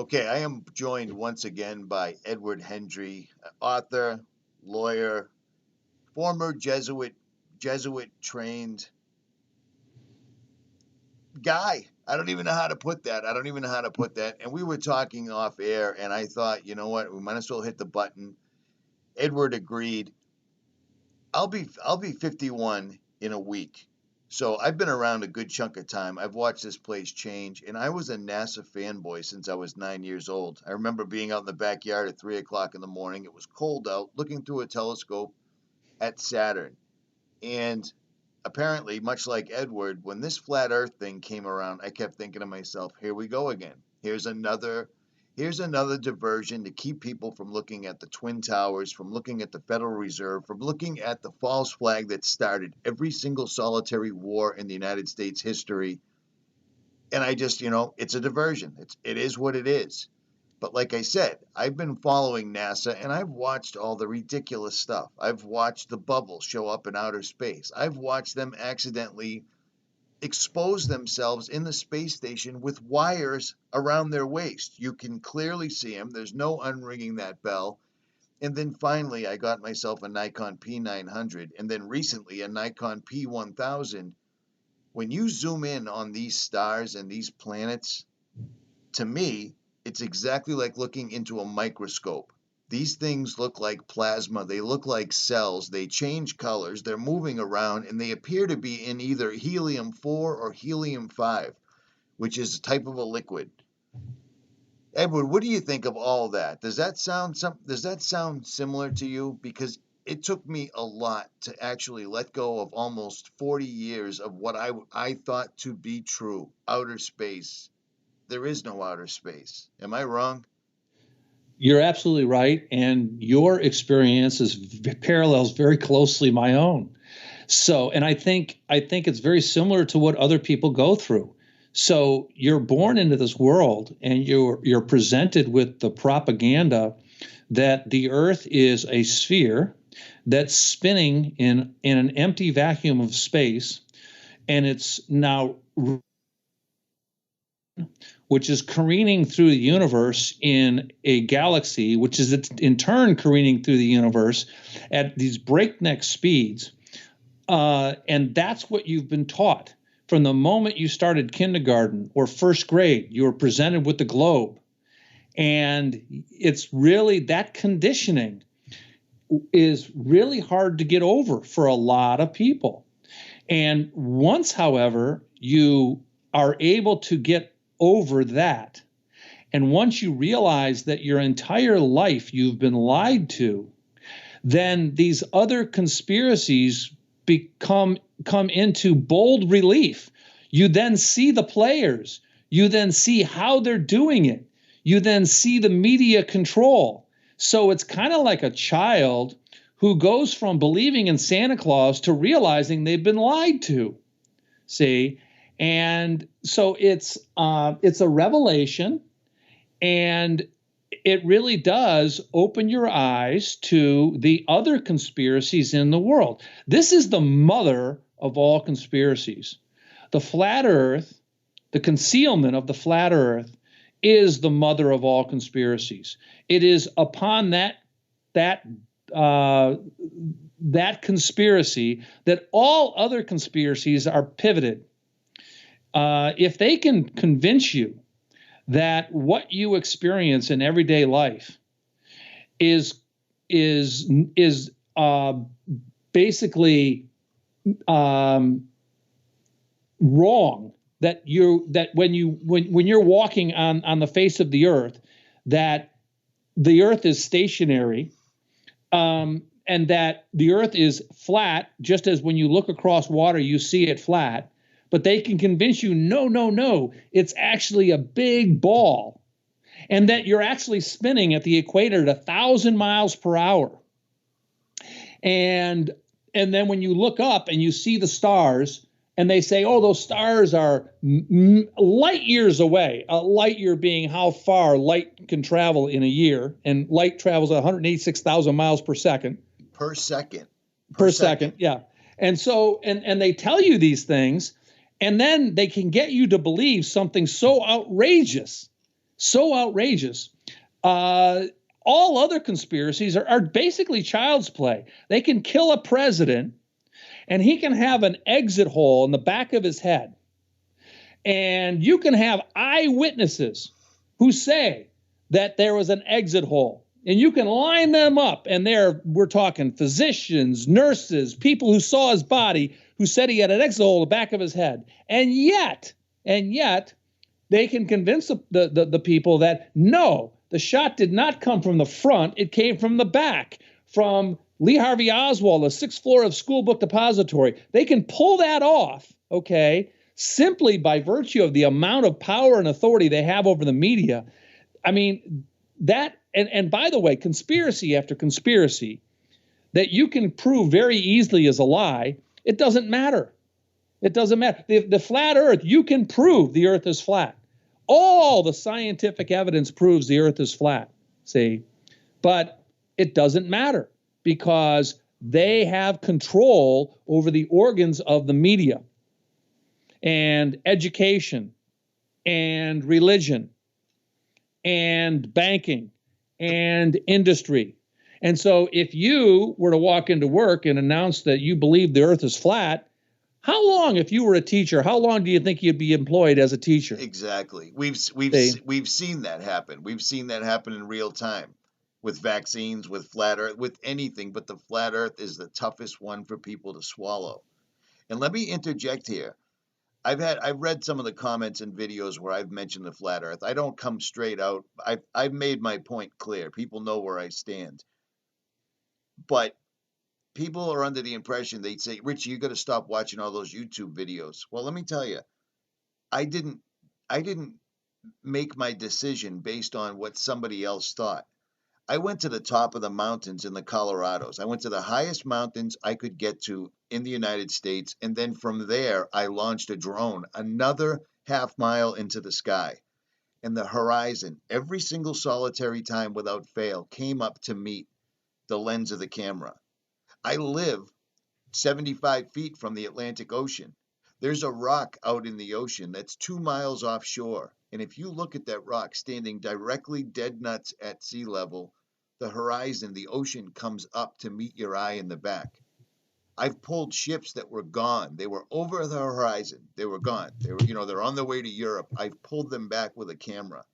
Okay, I am joined once again by Edward Hendrie, author, lawyer, former Jesuit trained guy. I don't even know how to put that. I don't even know how to put that. And we were talking off air, and I thought, you know what, we might as well hit the button. Edward agreed. I'll be 51 in a week. So I've been around a good chunk of time. I've watched this place change, and I was a NASA fanboy since I was 9 years old. I remember being out in the backyard at 3 o'clock in the morning. It was cold out, looking through a telescope at Saturn. And apparently, much like Edward, when this flat Earth thing came around, I kept thinking to myself, here we go again. Here's another diversion to keep people from looking at the Twin Towers, from looking at the Federal Reserve, from looking at the false flag that started every single solitary war in the United States history. And I just, it's a diversion. It is what it is. But like I said, I've been following NASA and I've watched all the ridiculous stuff. I've watched the bubble show up in outer space. I've watched them accidentally expose themselves in the space station with wires around their waist. You can clearly see them. There's no unringing that bell. And then finally, I got myself a Nikon P900 and then recently a Nikon P1000. When you zoom in on these stars and these planets, to me, it's exactly like looking into a microscope. These things look like plasma. They look like cells. They change colors. They're moving around, and they appear to be in either helium-4 or helium-5, which is a type of a liquid. Edward, what do you think of all that? Does that sound similar to you? Because it took me a lot to actually let go of almost 40 years of what I thought to be true. Outer space. There is no outer space. Am I wrong? You're absolutely right, and your experience parallels very closely my own. So, and I think it's very similar to what other people go through. So, you're born into this world, and you're presented with the propaganda that the Earth is a sphere that's spinning in an empty vacuum of space, and it's now which is careening through the universe in a galaxy, which is in turn careening through the universe at these breakneck speeds. And that's what you've been taught. From the moment you started kindergarten or first grade, you were presented with the globe. And it's really that conditioning is really hard to get over for a lot of people. And once, however, you are able to get over that, and once you realize that your entire life you've been lied to, then these other conspiracies come into bold relief. You then see the players. You then see how they're doing it. You then see the media control. So it's kind of like a child who goes from believing in Santa Claus to realizing they've been lied to. See? And so it's a revelation, and it really does open your eyes to the other conspiracies in the world. This is the mother of all conspiracies. The flat Earth, the concealment of the flat Earth, is the mother of all conspiracies. It is upon that conspiracy that all other conspiracies are pivoted. If they can convince you that what you experience in everyday life is basically wrong, that when you're walking on the face of the earth, that the earth is stationary, and that the earth is flat, just as when you look across water you see it flat. But they can convince you, no, it's actually a big ball, and that you're actually spinning at the equator at 1,000 miles per hour. And then when you look up and you see the stars, and they say, oh, those stars are light years away, a light year being how far light can travel in a year, and light travels at 186,000 miles per second. Per second. Per second, yeah. And so, and they tell you these things, and then they can get you to believe something so outrageous, so outrageous. All other conspiracies are basically child's play. They can kill a president, and he can have an exit hole in the back of his head. And you can have eyewitnesses who say that there was an exit hole. And you can line them up, and we're talking physicians, nurses, people who saw his body, who said he had an exit hole in the back of his head. And yet, they can convince the people that, no, the shot did not come from the front. It came from the back, from Lee Harvey Oswald, the 6th floor of School Book Depository. They can pull that off, okay, simply by virtue of the amount of power and authority they have over the media. I mean, that, and by the way, conspiracy after conspiracy that you can prove very easily is a lie, it doesn't matter. It doesn't matter. The flat earth, you can prove the earth is flat. All the scientific evidence proves the earth is flat, see? But it doesn't matter because they have control over the organs of the media and education and religion and banking and industry. And so if you were to walk into work and announce that you believe the earth is flat, how long, if you were a teacher, how long do you think you'd be employed as a teacher? Exactly. We've seen that happen. We've seen that happen in real time with vaccines, with flat earth, with anything, but the flat earth is the toughest one for people to swallow. And let me interject here. I've read some of the comments and videos where I've mentioned the flat earth. I don't come straight out. I've made my point clear. People know where I stand. But people are under the impression, they'd say, Richie, you got to stop watching all those YouTube videos. Well, let me tell you, I didn't make my decision based on what somebody else thought. I went to the top of the mountains in the Colorados. I went to the highest mountains I could get to in the United States. And then from there, I launched a drone another half mile into the sky. And the horizon, every single solitary time without fail, came up to meet the lens of the camera. I live 75 feet from the Atlantic Ocean. There's a rock out in the ocean that's 2 miles offshore. And if you look at that rock standing directly dead nuts at sea level, the horizon, the ocean comes up to meet your eye in the back. I've pulled ships that were gone. They were over the horizon. They were gone. They're on their way to Europe. I've pulled them back with a camera.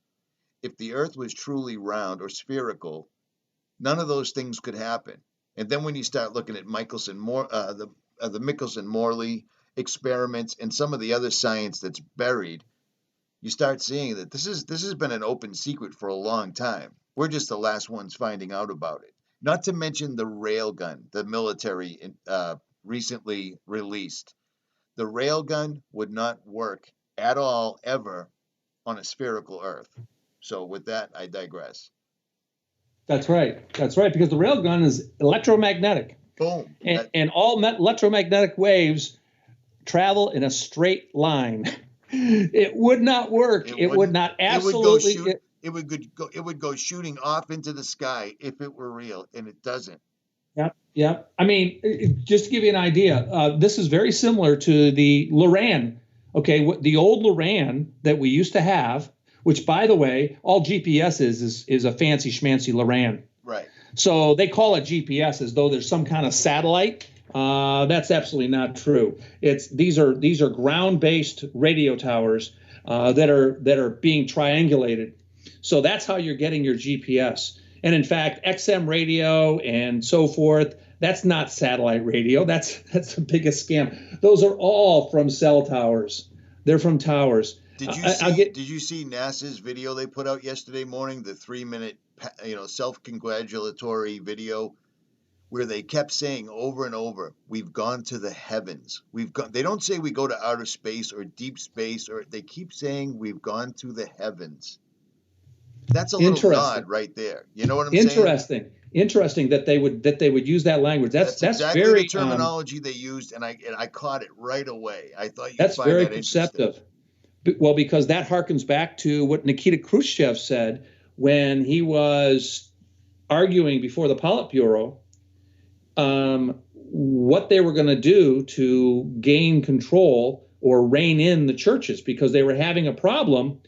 If the earth was truly round or spherical, none of those things could happen. And then when you start looking at the Michelson-Morley experiments and some of the other science that's buried, you start seeing that this has been an open secret for a long time. We're just the last ones finding out about it. Not to mention the railgun, the military recently released. The railgun would not work at all ever on a spherical Earth. So with that, I digress. That's right, because the railgun is electromagnetic. Boom. And all electromagnetic waves travel in a straight line. It would not work. It would not absolutely. It would go shooting off into the sky if it were real, and it doesn't. Yeah. I mean, just to give you an idea, this is very similar to the Loran. Okay, the old Loran that we used to have, which, by the way, all GPS is a fancy schmancy Loran. Right. So they call it GPS as though there's some kind of satellite. That's absolutely not true. These are ground-based radio towers that are being triangulated. So that's how you're getting your GPS. And in fact, XM radio and so forth, that's not satellite radio. That's the biggest scam. Those are all from cell towers. They're from towers. Did you see NASA's video they put out yesterday morning, the 3-minute self-congratulatory video where they kept saying over and over, we've gone to the heavens. They don't say we go to outer space or deep space, or they keep saying we've gone to the heavens. That's a little nod right there. You know what I'm saying? Interesting that they would use that language. That's exactly very the terminology they used, and I caught it right away. I thought that's very perceptive. Well, because that harkens back to what Nikita Khrushchev said when he was arguing before the Politburo what they were going to do to gain control or rein in the churches, because they were having a problem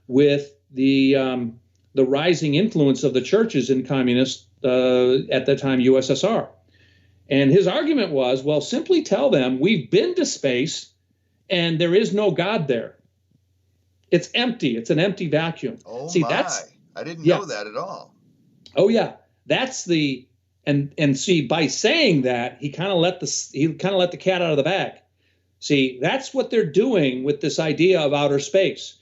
with the rising influence of the churches in communist at that time USSR. And his argument was, well, simply tell them we've been to space and there is no God there. It's empty. It's an empty vacuum. Oh, see, I didn't know that at all. Oh yeah, that's the and see, by saying that, he kind of let the cat out of the bag. See, that's what they're doing with this idea of outer space.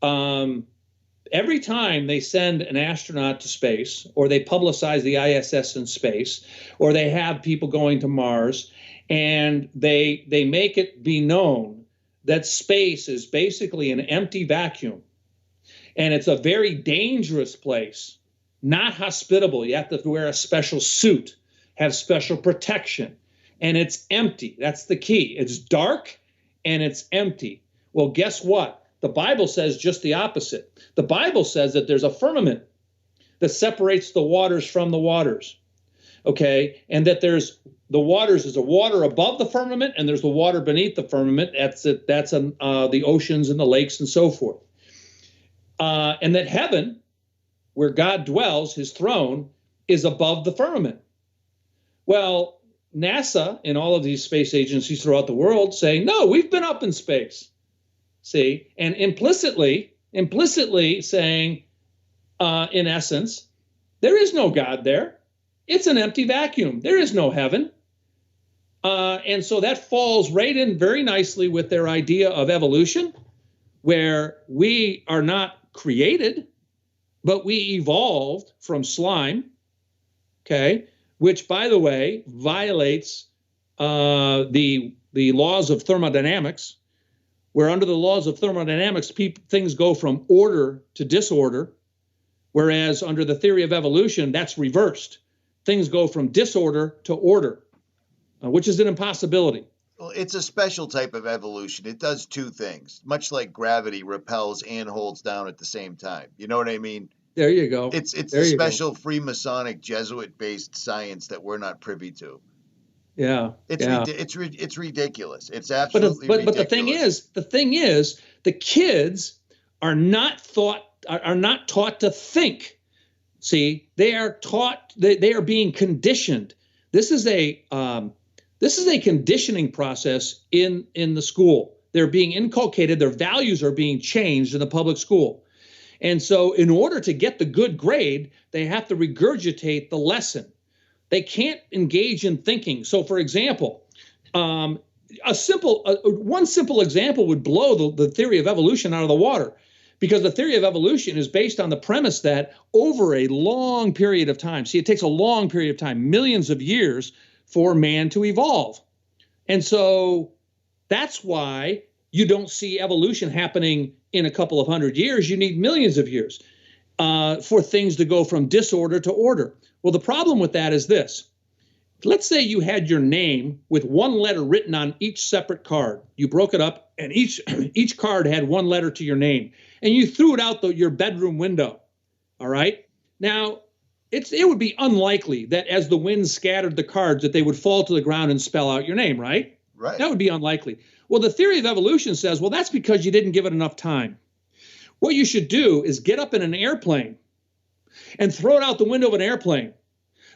Every time they send an astronaut to space, or they publicize the ISS in space, or they have people going to Mars, and they make it be known that space is basically an empty vacuum, and it's a very dangerous place, not hospitable. You have to wear a special suit, have special protection, and it's empty. That's the key. It's dark and it's empty. Well, guess what? The Bible says just the opposite. The Bible says that there's a firmament that separates the waters from the waters, okay? And that there's the waters, is a water above the firmament, and there's the water beneath the firmament. That's the oceans and the lakes and so forth. And that heaven, where God dwells, his throne, is above the firmament. Well, NASA and all of these space agencies throughout the world say, no, we've been up in space. See, and implicitly saying, in essence, there is no God there. It's an empty vacuum. There is no heaven. And so that falls right in very nicely with their idea of evolution, where we are not created, but we evolved from slime, okay, which, by the way, violates the laws of thermodynamics, where under the laws of thermodynamics, things go from order to disorder, whereas under the theory of evolution, that's reversed. Things go from disorder to order, which is an impossibility. Well, it's a special type of evolution. It does two things, much like gravity repels and holds down at the same time. You know what I mean? There you go. It's a special Freemasonic Jesuit-based science that we're not privy to. Yeah, it's ridiculous. It's absolutely ridiculous. But the thing is, the kids are not taught to think. See, they are taught, they are being conditioned. This is a conditioning process in the school. They're being inculcated. Their values are being changed in the public school. And so in order to get the good grade, they have to regurgitate the lesson. They can't engage in thinking. So, for example, one simple example would blow the theory of evolution out of the water, because the theory of evolution is based on the premise that over a long period of time, see, it takes a long period of time, millions of years, for man to evolve. And so that's why you don't see evolution happening in a couple of hundred years. You need millions of years for things to go from disorder to order. Well, the problem with that is this. Let's say you had your name with one letter written on each separate card. You broke it up, and each card had one letter to your name, and you threw it out your bedroom window. All right? Now, it would be unlikely that as the wind scattered the cards that they would fall to the ground and spell out your name, right? Right. That would be unlikely. Well, the theory of evolution says, well, that's because you didn't give it enough time. What you should do is get up in an airplane and throw it out the window of an airplane.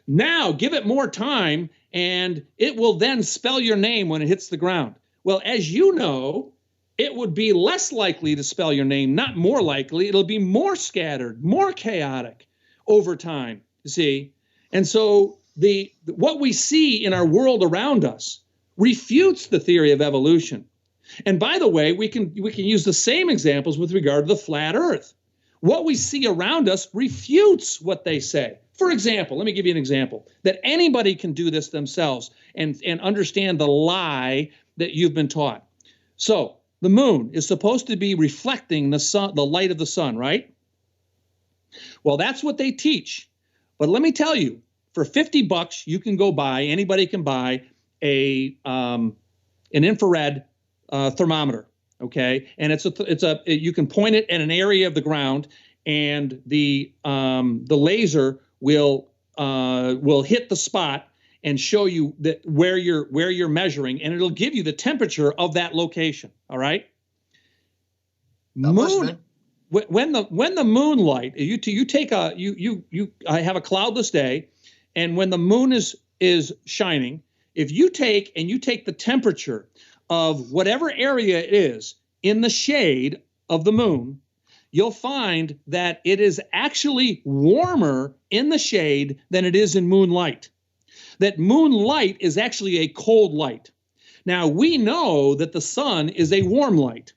Now give it more time, and it will then spell your name when it hits the ground. Well, as you know, it would be less likely to spell your name, not more likely. It'll be more scattered, more chaotic over time, you see. And so what we see in our world around us refutes the theory of evolution. And by the way, we can use the same examples with regard to the flat earth. What we see around us refutes what they say. For example, let me give you an example that anybody can do this themselves and understand the lie that you've been taught. So the moon is supposed to be reflecting the sun, the light of the sun, right? Well, that's what they teach. But let me tell you, for $50, you can go buy, anybody can buy an infrared thermometer. Okay, and you can point it at an area of the ground, and the laser will hit the spot and show you that where you're measuring, and it'll give you the temperature of that location. All right. when the moonlight, you take a you I have a cloudless day, and when the moon is shining, if you take the temperature of whatever area it is in the shade of the moon, you'll find that it is actually warmer in the shade than it is in moonlight. That moonlight is actually a cold light. Now, we know that the sun is a warm light.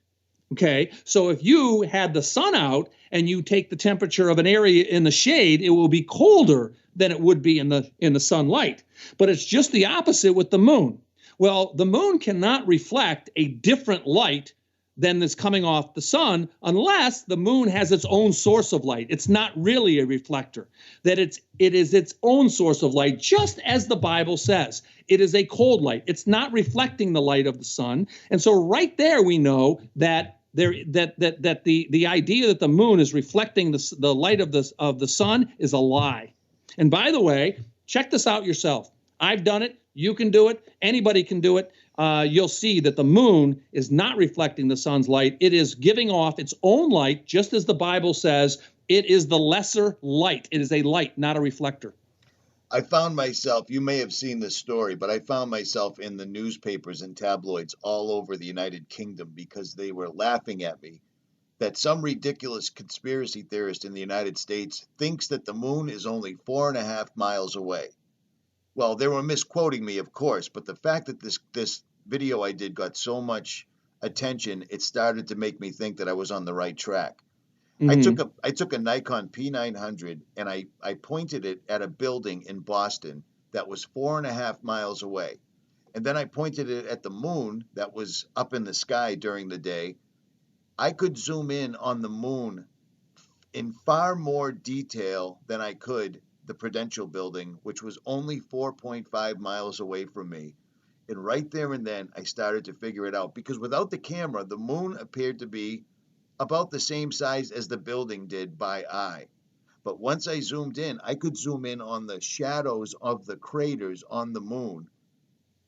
Okay, so if you had the sun out and you take the temperature of an area in the shade, it will be colder than it would be in the sunlight. But it's just the opposite with the moon. Well, the moon cannot reflect a different light than that's coming off the sun unless the moon has its own source of light. It's not really a reflector. That it is its own source of light, just as the Bible says. It is a cold light. It's not reflecting the light of the sun. And so right there we know that the idea that the moon is reflecting the light of the sun is a lie. And by the way, check this out yourself. I've done it. You can do it. Anybody can do it. You'll see that the moon is not reflecting the sun's light. It is giving off its own light, just as the Bible says. It is the lesser light. It is a light, not a reflector. I found myself, you may have seen this story, but I found myself in the newspapers and tabloids all over the United Kingdom because they were laughing at me that some ridiculous conspiracy theorist in the United States thinks that the moon is only 4.5 miles away. Well, they were misquoting me, of course, but the fact that this video I did got so much attention, it started to make me think that I was on the right track. Mm-hmm. I took a Nikon P900 and I pointed it at a building in Boston that was 4.5 miles away. And then I pointed it at the moon that was up in the sky during the day. I could zoom in on the moon in far more detail than I could the Prudential building, which was only 4.5 miles away from me. And right there and then I started to figure it out, because without the camera, the moon appeared to be about the same size as the building did by eye. But once I zoomed in, I could zoom in on the shadows of the craters on the moon.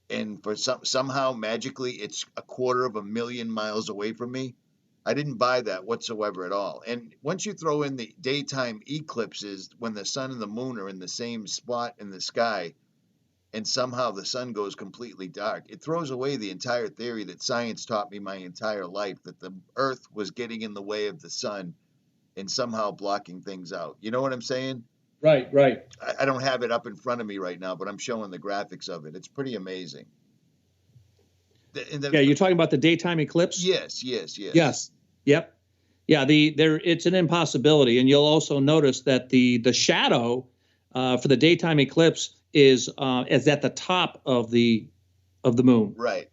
And for somehow magically it's 250,000 miles away from me. I didn't buy that whatsoever at all. And once you throw in the daytime eclipses, when the sun and the moon are in the same spot in the sky, and somehow the sun goes completely dark, it throws away the entire theory that science taught me my entire life, that the earth was getting in the way of the sun and somehow blocking things out. You know what I'm saying? Right. I don't have it up in front of me right now, but I'm showing the graphics of it. It's pretty amazing. Yeah, you're talking about the daytime eclipse? Yes. Yep. Yeah, it's an impossibility. And you'll also notice that the shadow for the daytime eclipse is at the top of the moon. Right.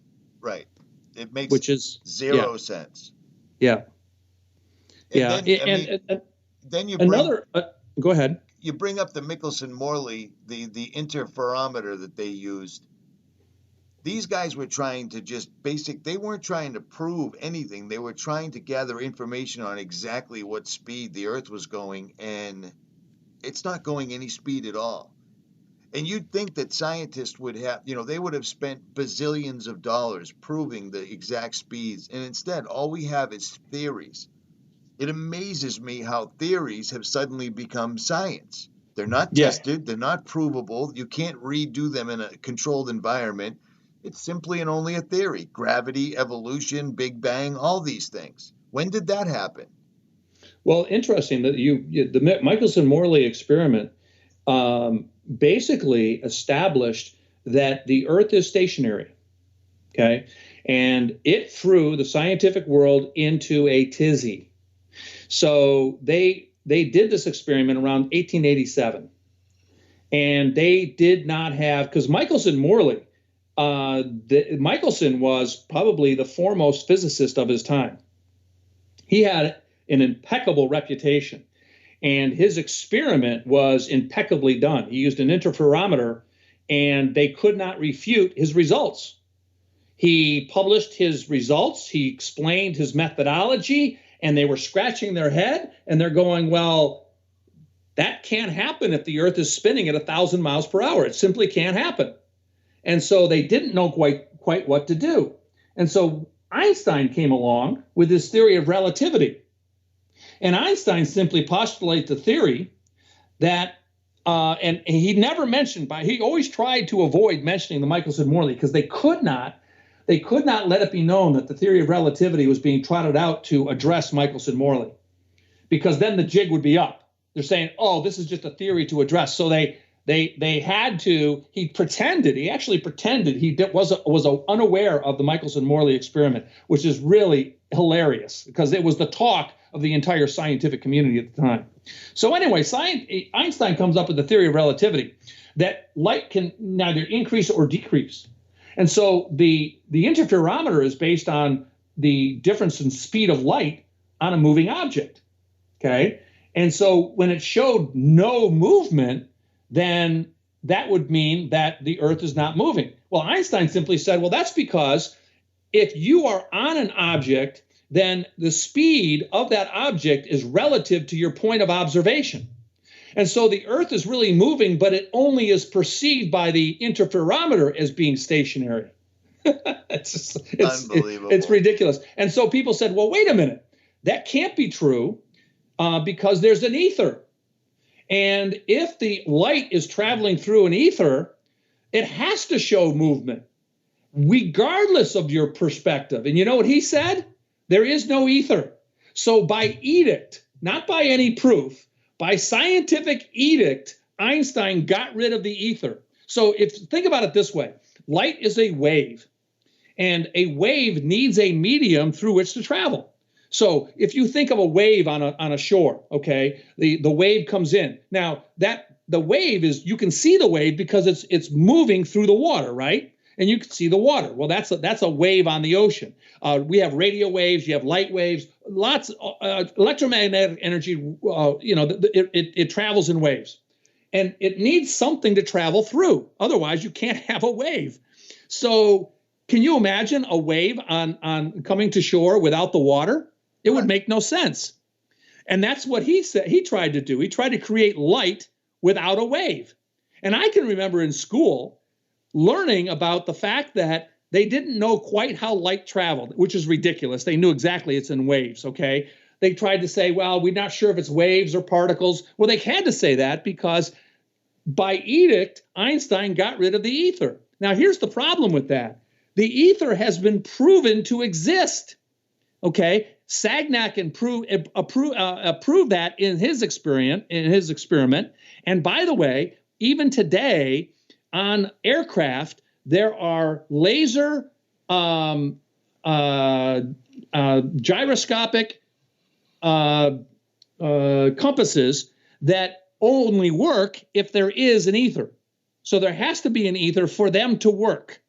It makes zero sense. Yeah. Then you bring go ahead. You bring up the Michelson-Morley, the interferometer that they used. These guys were trying to they weren't trying to prove anything. They were trying to gather information on exactly what speed the Earth was going, and it's not going any speed at all. And you'd think that scientists would have, they would have spent bazillions of dollars proving the exact speeds. And instead, all we have is theories. It amazes me how theories have suddenly become science. They're not tested. They're not provable. You can't redo them in a controlled environment. It's simply and only a theory. Gravity, evolution, Big Bang, all these things. When did that happen? Well, interesting that the Michelson-Morley experiment basically established that the Earth is stationary, okay? And it threw the scientific world into a tizzy. So they did this experiment around 1887. And they did not have, because Michelson-Morley, Michelson was probably the foremost physicist of his time. He had an impeccable reputation. And his experiment was impeccably done. He used an interferometer, and they could not refute his results. He published his results. He explained his methodology, and they were scratching their head, and they're going, well, that can't happen if the Earth is spinning at 1,000 miles per hour. It simply can't happen. And so they didn't know quite what to do. And so Einstein came along with his theory of relativity. And Einstein simply postulates the theory that, and he never mentioned, he always tried to avoid mentioning the Michelson-Morley because they could not let it be known that the theory of relativity was being trotted out to address Michelson-Morley, because then the jig would be up. They're saying, oh, this is just a theory to address. So they had to, he actually pretended he was unaware of the Michelson-Morley experiment, which is really hilarious because it was the talk of the entire scientific community at the time. So anyway, Einstein comes up with the theory of relativity that light can neither increase or decrease. And so the interferometer is based on the difference in speed of light on a moving object, okay? And so when it showed no movement, then that would mean that the Earth is not moving. Well, Einstein simply said, well, that's because if you are on an object, then the speed of that object is relative to your point of observation. And so the Earth is really moving, but it only is perceived by the interferometer as being stationary. it's unbelievable. It's ridiculous. And so people said, well, wait a minute, that can't be true because there's an ether. And if the light is traveling through an ether, it has to show movement, regardless of your perspective. And you know what he said? There is no ether. So by edict, not by any proof, by scientific edict, Einstein got rid of the ether. So think about it this way, light is a wave, and a wave needs a medium through which to travel. So if you think of a wave on a shore, okay, the wave comes in. Now the wave is, you can see the wave because it's moving through the water, right? And you can see the water. Well, that's a wave on the ocean. We have radio waves, you have light waves, lots of electromagnetic energy. It travels in waves, and it needs something to travel through. Otherwise, you can't have a wave. So, can you imagine a wave on coming to shore without the water? It would make no sense. And that's what he said. He tried to do. He tried to create light without a wave. And I can remember in school learning about the fact that they didn't know quite how light traveled, which is ridiculous. They knew exactly it's in waves, okay? They tried to say, well, we're not sure if it's waves or particles. Well, they had to say that because by edict, Einstein got rid of the ether. Now, here's the problem with that. The ether has been proven to exist, okay? Sagnac approved that in his experiment. And by the way, even today on aircraft, there are laser gyroscopic compasses that only work if there is an ether. So there has to be an ether for them to work.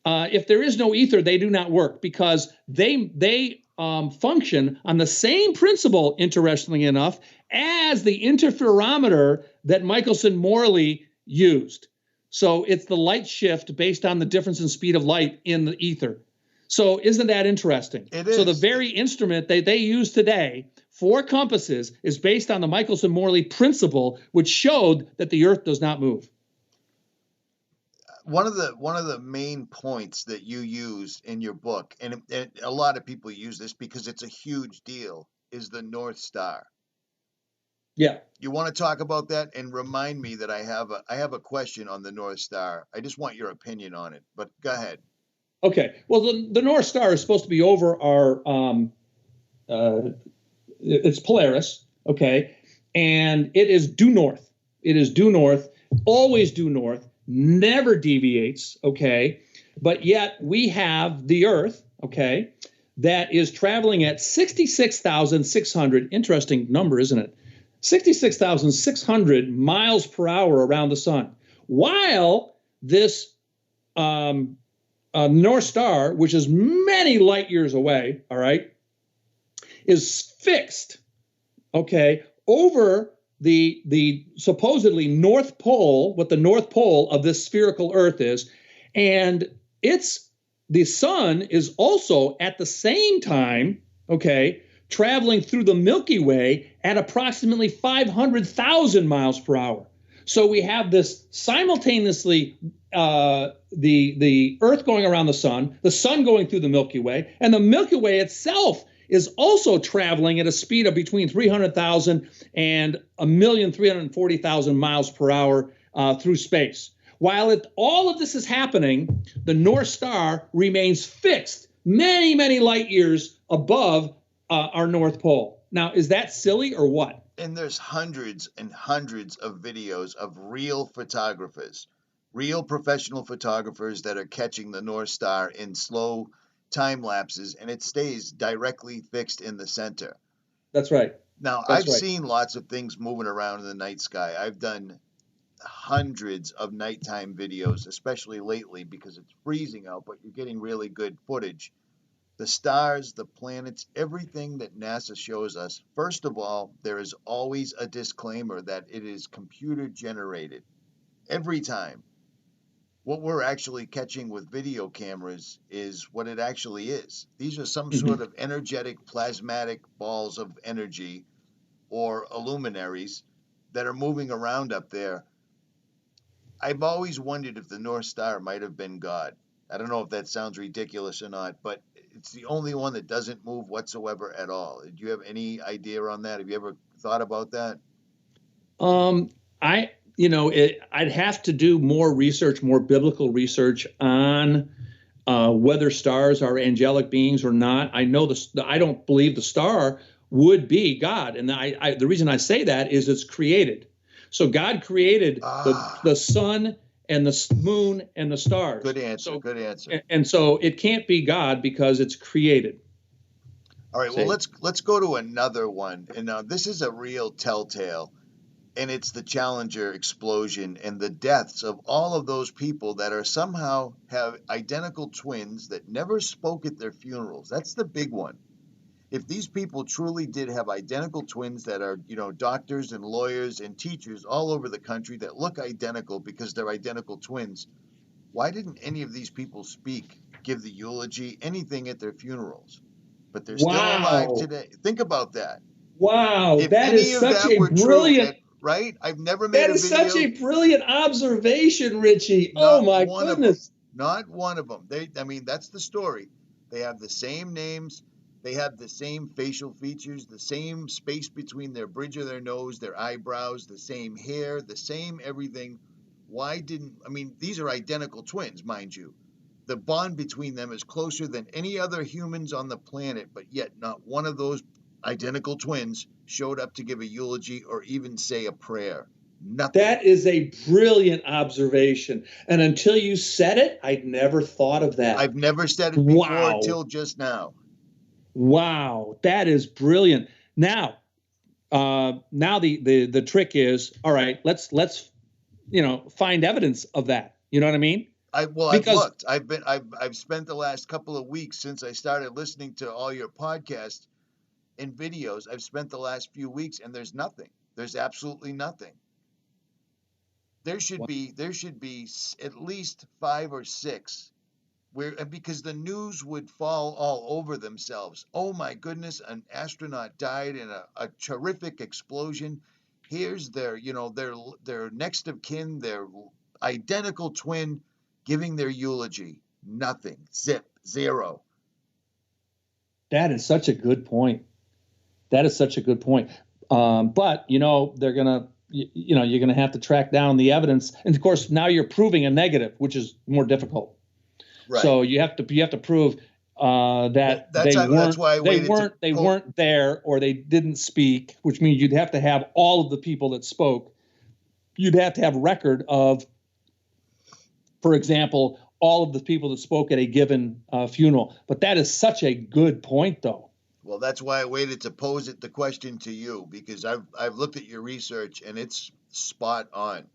If there is no ether, they do not work because they function on the same principle, interestingly enough, as the interferometer that Michelson-Morley used. So it's the light shift based on the difference in speed of light in the ether. So isn't that interesting? It is. So the very instrument that they use today for compasses is based on the Michelson-Morley principle, which showed that the Earth does not move. One of the main points that you used in your book, and a lot of people use this because it's a huge deal, is the North Star. Yeah. You want to talk about that and remind me that I have a question on the North Star. I just want your opinion on it, but go ahead. Okay. Well, the North Star is supposed to be over our it's Polaris, okay, and it is due north. It is due north, always due north. Never deviates, okay? But yet we have the Earth, okay, that is traveling at 66,600, interesting number, isn't it? 66,600 miles per hour around the sun, while this North Star, which is many light years away, all right, is fixed, okay, over the supposedly North Pole, what the North Pole of this spherical Earth is, and the sun is also at the same time, okay, traveling through the Milky Way at approximately 500,000 miles per hour. So we have this simultaneously, the Earth going around the sun going through the Milky Way, and the Milky Way itself is also traveling at a speed of between 300,000 and 1,340,000 miles per hour through space. While all of this is happening, the North Star remains fixed many, many light years above our North Pole. Now, is that silly or what? And there's hundreds and hundreds of videos of real photographers, real professional photographers that are catching the North Star in slow time lapses, and it stays directly fixed in the center. That's right. Now, That's I've right. seen lots of things moving around in the night sky. I've done hundreds of nighttime videos, especially lately because it's freezing out, but you're getting really good footage. The stars, the planets, everything that NASA shows us, first of all, there is always a disclaimer that it is computer generated. Every time. What we're actually catching with video cameras is what it actually is. These are some sort of energetic, plasmatic balls of energy or luminaries that are moving around up there. I've always wondered if the North Star might have been God. I don't know if that sounds ridiculous or not, but it's the only one that doesn't move whatsoever at all. Do you have any idea on that? Have you ever thought about that? I'd have to do more research, more biblical research on whether stars are angelic beings or not. I know I don't believe the star would be God, and the reason I say that is it's created. So God created the sun and the moon and the stars. Good answer. So, good answer. And so it can't be God because it's created. All right. Well, let's go to another one, and now this is a real telltale. And it's the Challenger explosion and the deaths of all of those people that are somehow have identical twins that never spoke at their funerals. That's the big one. If these people truly did have identical twins that are, doctors and lawyers and teachers all over the country that look identical because they're identical twins, why didn't any of these people speak, give the eulogy, anything at their funerals? But they're still alive today. Think about that. Wow, If that any is of such that a were brilliant. True, right? I've never made that a is video. Such a brilliant observation, Richie. Oh my goodness. Not one of them. That's the story. They have the same names. They have the same facial features, the same space between their bridge of their nose, their eyebrows, the same hair, the same everything. These are identical twins, mind you. The bond between them is closer than any other humans on the planet, but yet not one of those identical twins showed up to give a eulogy or even say a prayer. Nothing. That is a brilliant observation. And until you said it, I'd never thought of that. I've never said it before until just now. Wow, that is brilliant. Now the trick is, all right, let's find evidence of that. You know what I mean? I've looked. I've spent the last couple of weeks since I started listening to all your podcasts and videos. I've spent the last few weeks, and there's nothing. There's absolutely nothing. There should be at least 5 or 6 because the news would fall all over themselves. Oh my goodness, an astronaut died in a terrific explosion. Here's their next of kin, their identical twin giving their eulogy. Nothing. Zip. Zero. That is such a good point. But they're gonna you're gonna have to track down the evidence, and of course now you're proving a negative, which is more difficult. Right. So you have to prove that they weren't there or they didn't speak, which means you'd have to have all of the people that spoke. You'd have to have record of, for example, all of the people that spoke at a given funeral. But that is such a good point, though. Well, that's why I waited to pose the question to you, because I've looked at your research and it's spot on.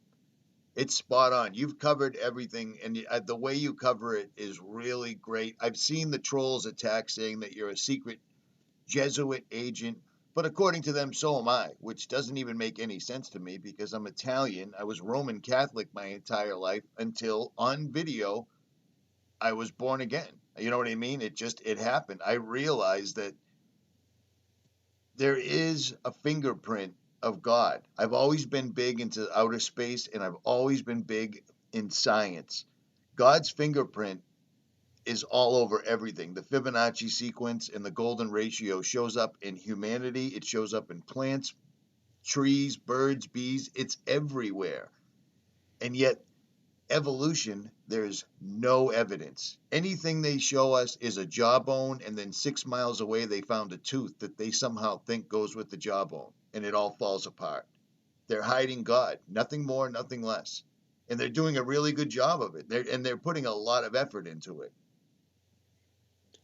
It's spot on. You've covered everything, and the way you cover it is really great. I've seen the trolls attack saying that you're a secret Jesuit agent, but according to them, so am I, which doesn't even make any sense to me because I'm Italian. I was Roman Catholic my entire life until on video I was born again. You know what I mean? It happened. I realized that there is a fingerprint of God. I've always been big into outer space, and I've always been big in science. God's fingerprint is all over everything. The Fibonacci sequence and the golden ratio shows up in humanity. It shows up in plants, trees, birds, bees. It's everywhere. And yet, evolution, there's no evidence. Anything they show us is a jawbone, and then 6 miles away, they found a tooth that they somehow think goes with the jawbone, and it all falls apart. They're hiding God, nothing more, nothing less. And they're doing a really good job of it. They're putting a lot of effort into it,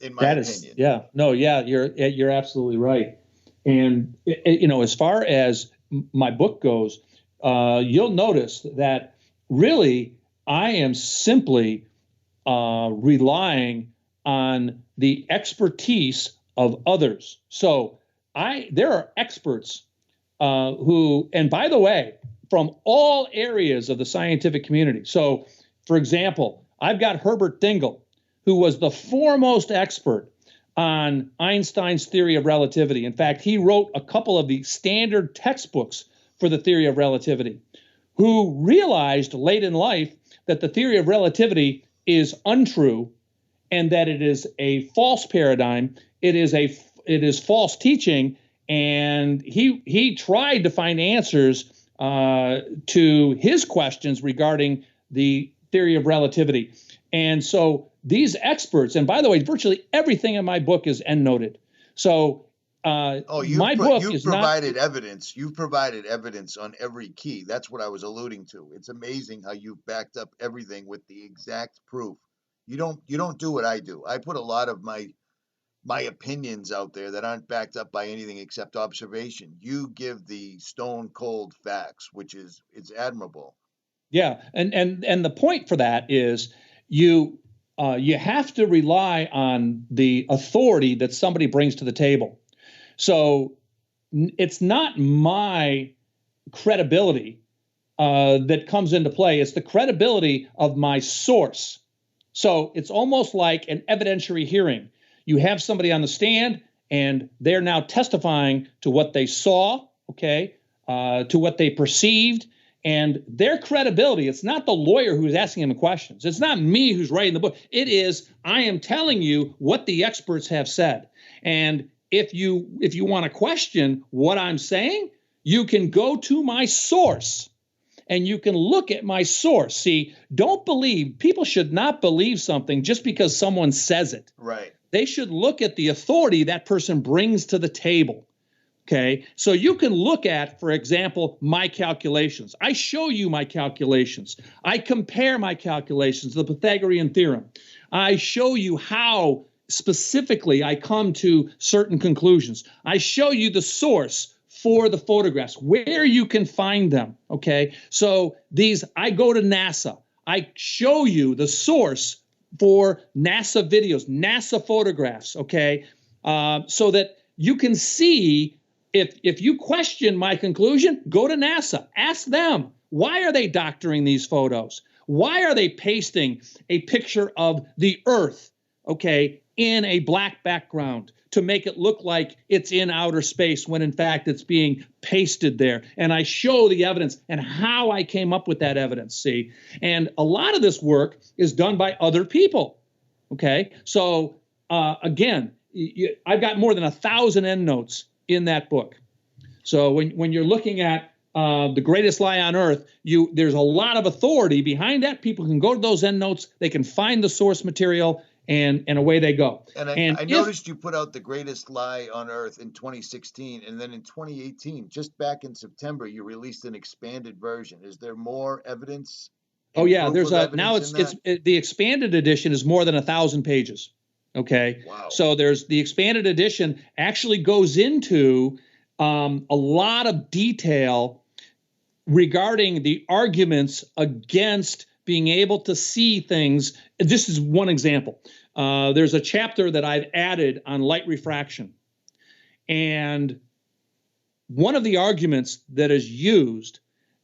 in my opinion. You're absolutely right. And as far as my book goes, you'll notice that really I am simply relying on the expertise of others. So there are experts who, and by the way, from all areas of the scientific community. So, for example, I've got Herbert Dingle, who was the foremost expert on Einstein's theory of relativity. In fact, he wrote a couple of the standard textbooks for the theory of relativity, who realized late in life that the theory of relativity is untrue and that it is a false paradigm. It is false teaching, and he tried to find answers to his questions regarding the theory of relativity. And so these experts, and by the way, virtually everything in my book is endnoted. So you've provided evidence. You've provided evidence on every key. That's what I was alluding to. It's amazing how you've backed up everything with the exact proof. You don't do what I do. I put a lot of my opinions out there that aren't backed up by anything except observation. You give the stone cold facts, which is admirable. Yeah, and the point for that is you have to rely on the authority that somebody brings to the table. So it's not my credibility that comes into play. It's the credibility of my source. So it's almost like an evidentiary hearing. You have somebody on the stand, and they're now testifying to what they saw, to what they perceived, and their credibility. It's not the lawyer who's asking them questions. It's not me who's writing the book. It is, I am telling you what the experts have said. And if you want to question what I'm saying, you can go to my source and you can look at my source. See, people should not believe something just because someone says it. Right. They should look at the authority that person brings to the table. Okay, so you can look at, for example, my calculations. I show you my calculations. I compare my calculations to the Pythagorean theorem. I show you how specifically I come to certain conclusions. I show you the source for the photographs, where you can find them. Okay, so I go to NASA. I show you the source for NASA videos, NASA photographs. Okay, so that you can see. If you question my conclusion, go to NASA. Ask them, why are they doctoring these photos? Why are they pasting a picture of the Earth, in a black background to make it look like it's in outer space when in fact it's being pasted there? And I show the evidence and how I came up with that evidence, see? And a lot of this work is done by other people, So again, I've got more than 1,000 endnotes in that book. So when you're looking at The Greatest Lie on Earth, there's a lot of authority behind that. People can go to those endnotes, they can find the source material, and away they go. And I noticed you put out The Greatest Lie on Earth in 2016, and then in 2018, just back in September, you released an expanded version. Is there more evidence? Oh yeah, there's the expanded edition is more than 1,000 pages. Okay. Wow. So the expanded edition actually goes into a lot of detail regarding the arguments against being able to see things. This is one example. There's a chapter that I've added on light refraction. And one of the arguments that is used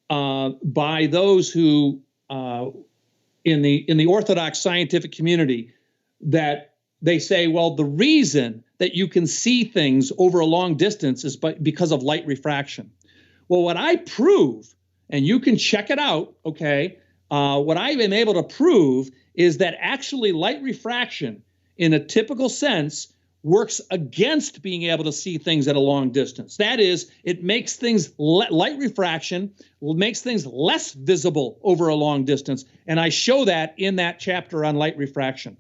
by those who in the orthodox scientific community, that they say, well, the reason that you can see things over a long distance is because of light refraction. Well, what I prove, and you can check it out, what I've been able to prove is that actually light refraction, in a typical sense, works against being able to see things at a long distance. That is, it makes things, light refraction makes things less visible over a long distance. And I show that in that chapter on light refraction.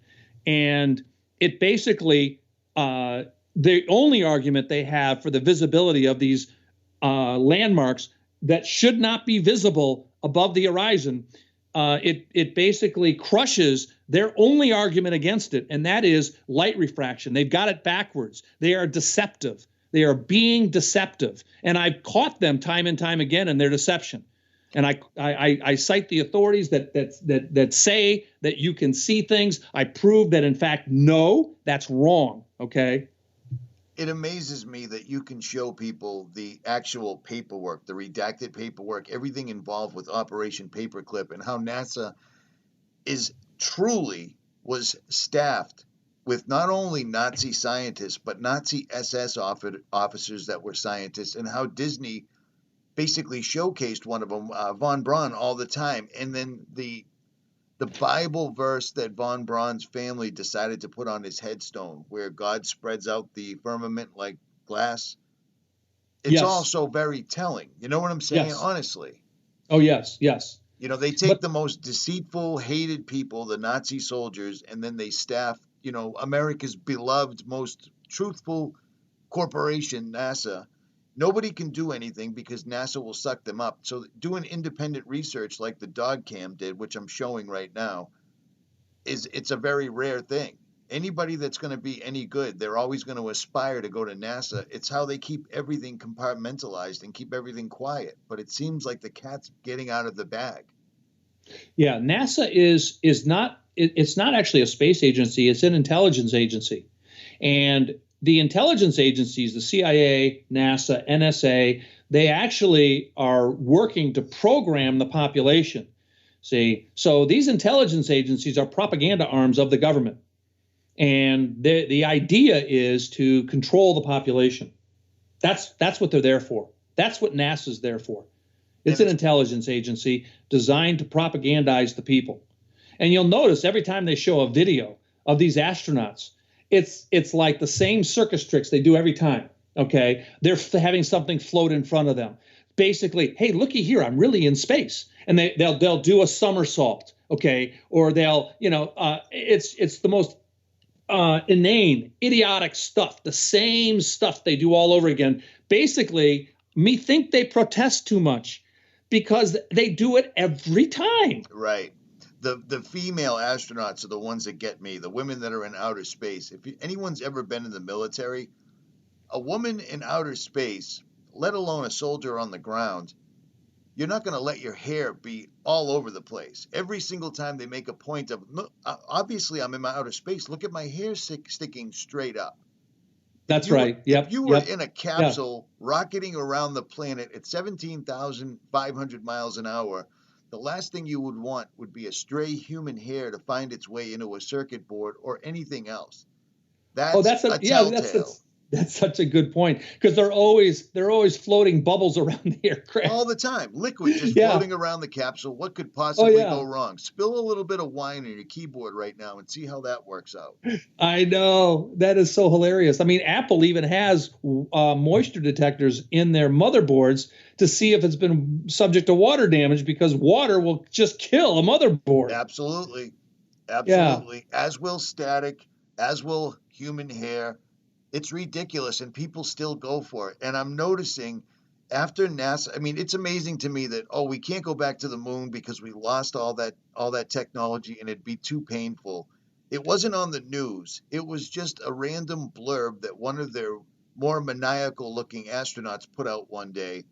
And it basically, the only argument they have for the visibility of these landmarks that should not be visible above the horizon, it basically crushes their only argument against it, and that is light refraction. They've got it backwards. They are deceptive. They are being deceptive, and I've caught them time and time again in their deception. And I cite the authorities that say that you can see things. I prove that, in fact, no, that's wrong. Okay. It amazes me that you can show people the actual paperwork, the redacted paperwork, everything involved with Operation Paperclip, and how NASA was staffed with not only Nazi scientists, but Nazi SS officers that were scientists, and how Disney basically showcased one of them, von Braun, all the time. And then the Bible verse that von Braun's family decided to put on his headstone, where God spreads out the firmament like glass. It's also very telling. You know what I'm saying? Yes. Honestly. Oh, yes, yes. You know, they take the most deceitful, hated people, the Nazi soldiers, and then they staff, America's beloved, most truthful corporation, NASA. Nobody can do anything because NASA will suck them up. So doing independent research like the dog cam did, which I'm showing right now, it's a very rare thing. Anybody that's going to be any good, they're always going to aspire to go to NASA. It's how they keep everything compartmentalized and keep everything quiet. But it seems like the cat's getting out of the bag. Yeah, NASA is not, it's not actually a space agency. It's an intelligence agency. And the intelligence agencies, the CIA, NASA, NSA, they actually are working to program the population. See, so these intelligence agencies are propaganda arms of the government. And the idea is to control the population. That's what they're there for. That's what NASA's there for. It's an intelligence agency designed to propagandize the people. And you'll notice every time they show a video of these astronauts, it's like the same circus tricks they do every time. Okay, they're having something float in front of them. Basically, hey, looky here, I'm really in space, and they'll do a somersault. Okay, or they'll it's the most inane, idiotic stuff. The same stuff they do all over again. Basically, me think they protest too much because they do it every time. Right. The female astronauts are the ones that get me, the women that are in outer space. If anyone's ever been in the military, a woman in outer space, let alone a soldier on the ground, you're not going to let your hair be all over the place. Every single time they make a point of, look, obviously I'm in my outer space, look at my hair sticking straight up. That's right. Yep. If you were in a capsule rocketing around the planet at 17,500 miles an hour, the last thing you would want would be a stray human hair to find its way into a circuit board or anything else. That's a telltale. That's such a good point, because they're always floating bubbles around the aircraft all the time, liquid just floating around the capsule. What could possibly go wrong? Spill a little bit of wine on your keyboard right now and see how that works out. I know, that is so hilarious. I mean, Apple even has moisture detectors in their motherboards to see if it's been subject to water damage, because water will just kill a motherboard. Absolutely. As will static, as will human hair. It's ridiculous, and people still go for it. And I'm noticing after NASA, I mean, it's amazing to me that, we can't go back to the moon because we lost all that technology and it'd be too painful. It wasn't on the news. It was just a random blurb that one of their more maniacal-looking astronauts put out one day.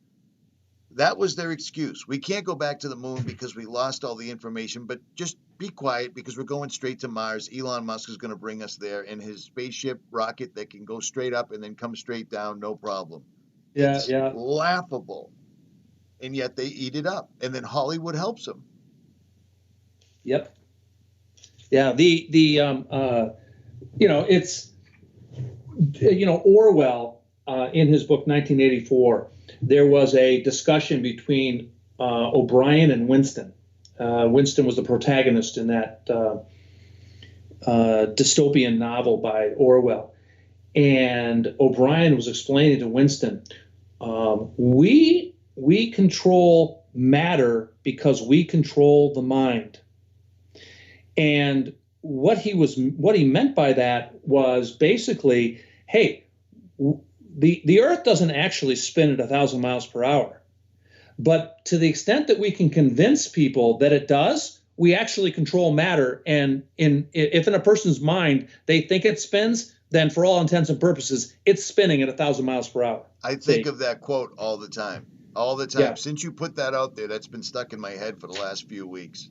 That was their excuse. We can't go back to the moon because we lost all the information, but just be quiet because we're going straight to Mars. Elon Musk is going to bring us there in his spaceship rocket that can go straight up and then come straight down, no problem. It's laughable. And yet they eat it up. And then Hollywood helps them. Yep. Yeah, it's, Orwell, in his book 1984, there was a discussion between O'Brien and Winston, Winston was the protagonist in that dystopian novel by Orwell. And O'Brien was explaining to Winston, we control matter because we control the mind. And what he meant by that was basically, hey, the Earth doesn't actually spin at 1,000 miles per hour, but to the extent that we can convince people that it does, we actually control matter. And if in a person's mind they think it spins, then for all intents and purposes, it's spinning at 1,000 miles per hour. I think of that quote all the time. All the time. Yeah. Since you put that out there, that's been stuck in my head for the last few weeks.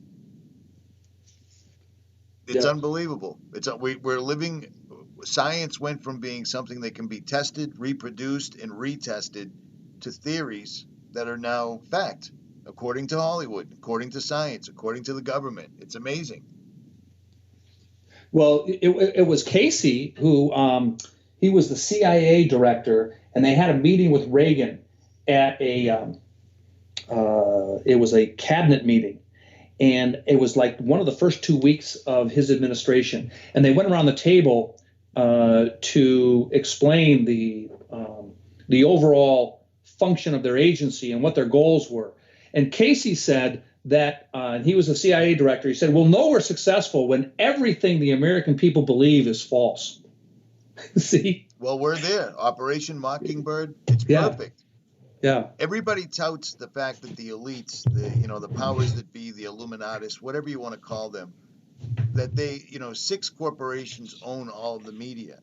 It's unbelievable. We're living. Science went from being something that can be tested, reproduced, and retested to theories that are now fact, according to Hollywood, according to science, according to the government. It's amazing. Well, it was Casey who he was the CIA director, and they had a meeting with Reagan at it was a cabinet meeting, and it was like one of the first 2 weeks of his administration, and they went around the table to explain the overall function of their agency and what their goals were. And Casey said that, and he was a CIA director, he said, we'll know we're successful when everything the American people believe is false. See? Well, we're there. Operation Mockingbird, it's perfect. Yeah. Everybody touts the fact that the elites, the powers that be, the Illuminatis, whatever you want to call them, that they, 6 corporations own all of the media.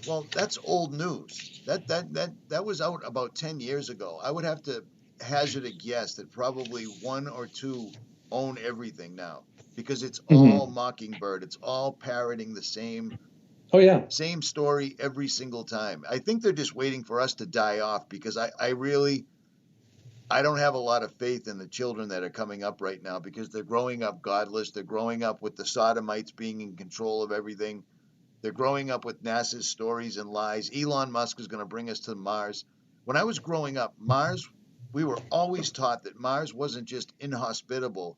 Well, that's old news. That was out about 10 years ago. I would have to hazard a guess that probably 1 or 2 own everything now, because it's all Mockingbird. It's all parroting the same same story every single time. I think they're just waiting for us to die off, because I don't have a lot of faith in the children that are coming up right now, because they're growing up godless. They're growing up with the sodomites being in control of everything. They're growing up with NASA's stories and lies. Elon Musk is going to bring us to Mars. When I was growing up, Mars, we were always taught that Mars wasn't just inhospitable.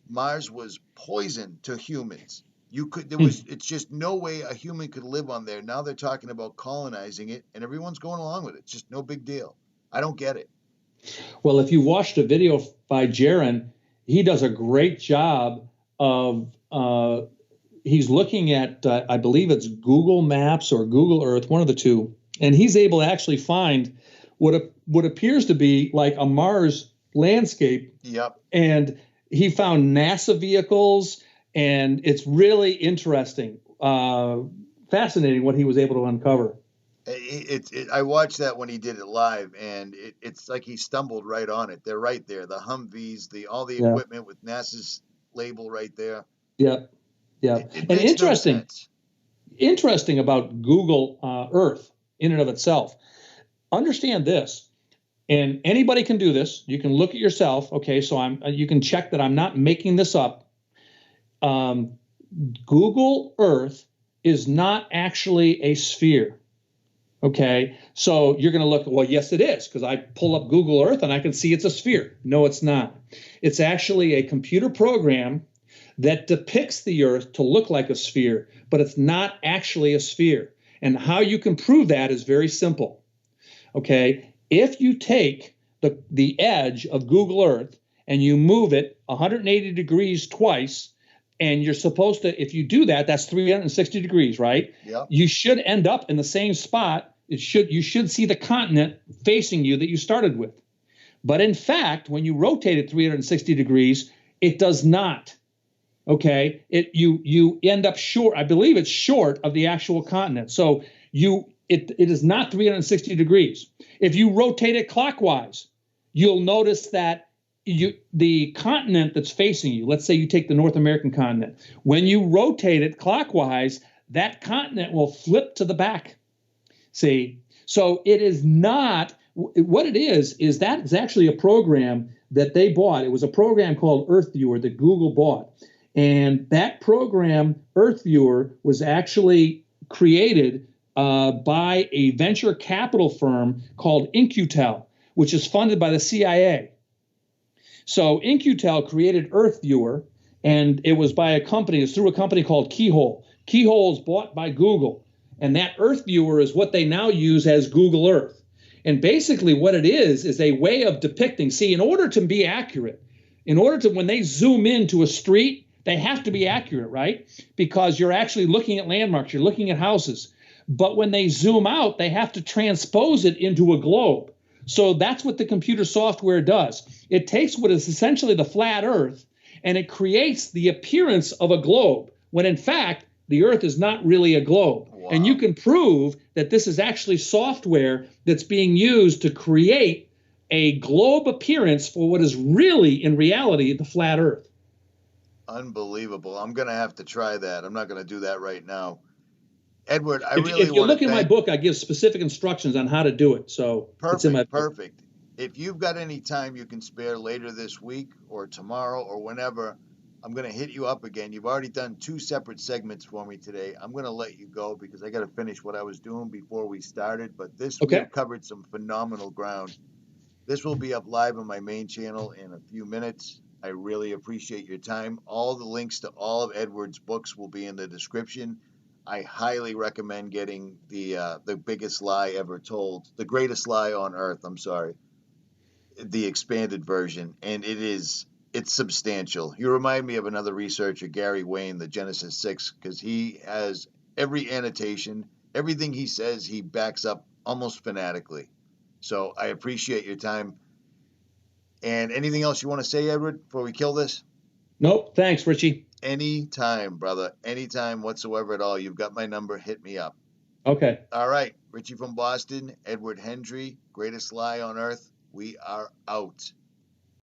Mars was poison to humans. It's just no way a human could live on there. Now they're talking about colonizing it, and everyone's going along with it. It's just no big deal. I don't get it. Well, if you watched a video by Jaron, he does a great job of, he's looking at, I believe it's Google Maps or Google Earth, one of the two, and he's able to actually find what appears to be like a Mars landscape. Yep. And he found NASA vehicles, and it's really interesting, fascinating what he was able to uncover. I watched that when he did it live, and it's like he stumbled right on it. They're right there, the Humvees, all the equipment with NASA's label right there. Yep. And interesting about Google Earth in and of itself. Understand this, and anybody can do this. You can look at yourself. Okay, so you can check that I'm not making this up. Google Earth is not actually a sphere. Okay, so you're going to look, well, yes, it is, because I pull up Google Earth and I can see it's a sphere. No, it's not. It's actually a computer program that depicts the Earth to look like a sphere, but it's not actually a sphere. And how you can prove that is very simple. Okay, if you take the edge of Google Earth and you move it 180 degrees twice, and you're supposed to, if you do that, that's 360 degrees, right? Yeah. You should end up in the same spot. You should see the continent facing you that you started with. But in fact, when you rotate it 360 degrees, it does not. Okay, you end up short. I believe it's short of the actual continent. So it is not 360 degrees. If you rotate it clockwise, you'll notice that the continent that's facing you, let's say you take the North American continent, when you rotate it clockwise, that continent will flip to the back. See, so it is not, what it is that is actually a program that they bought. It was a program called Earth Viewer that Google bought. And that program, Earth Viewer, was actually created by a venture capital firm called In-Q-Tel, which is funded by the CIA. So In-Q-Tel created Earth Viewer, and it was by a company, it's through a company called Keyhole. Keyhole is bought by Google, and that Earth Viewer is what they now use as Google Earth. And basically what it is a way of depicting, see, in order to be accurate, in order to, when they zoom into a street, they have to be accurate, right? Because you're actually looking at landmarks, you're looking at houses. But when they zoom out, they have to transpose it into a globe. So that's what the computer software does. It takes what is essentially the flat Earth and it creates the appearance of a globe, when in fact, the Earth is not really a globe. Wow. And you can prove that this is actually software that's being used to create a globe appearance for what is really, in reality, the flat Earth. Unbelievable. I'm going to have to try that. I'm not going to do that right now. Edward, If you look in my book, I give specific instructions on how to do it. So it's in my book. Perfect. If you've got any time you can spare later this week or tomorrow or whenever, I'm going to hit you up again. You've already done 2 separate segments for me today. I'm going to let you go because I got to finish what I was doing before we started. But we've covered some phenomenal ground. This will be up live on my main channel in a few minutes. I really appreciate your time. All the links to all of Edward's books will be in the description. I highly recommend getting the biggest lie ever told, the greatest lie on earth. I'm sorry, the expanded version, and it's substantial. You remind me of another researcher, Gary Wayne, the Genesis 6, because he has every annotation, everything he says, he backs up almost fanatically. So I appreciate your time. And anything else you want to say, Edward, before we kill this? Nope. Thanks, Richie. Anytime, brother. Anytime whatsoever at all. You've got my number. Hit me up. Okay. All right. Richie from Boston, Edward Hendrie, greatest lie on earth. We are out.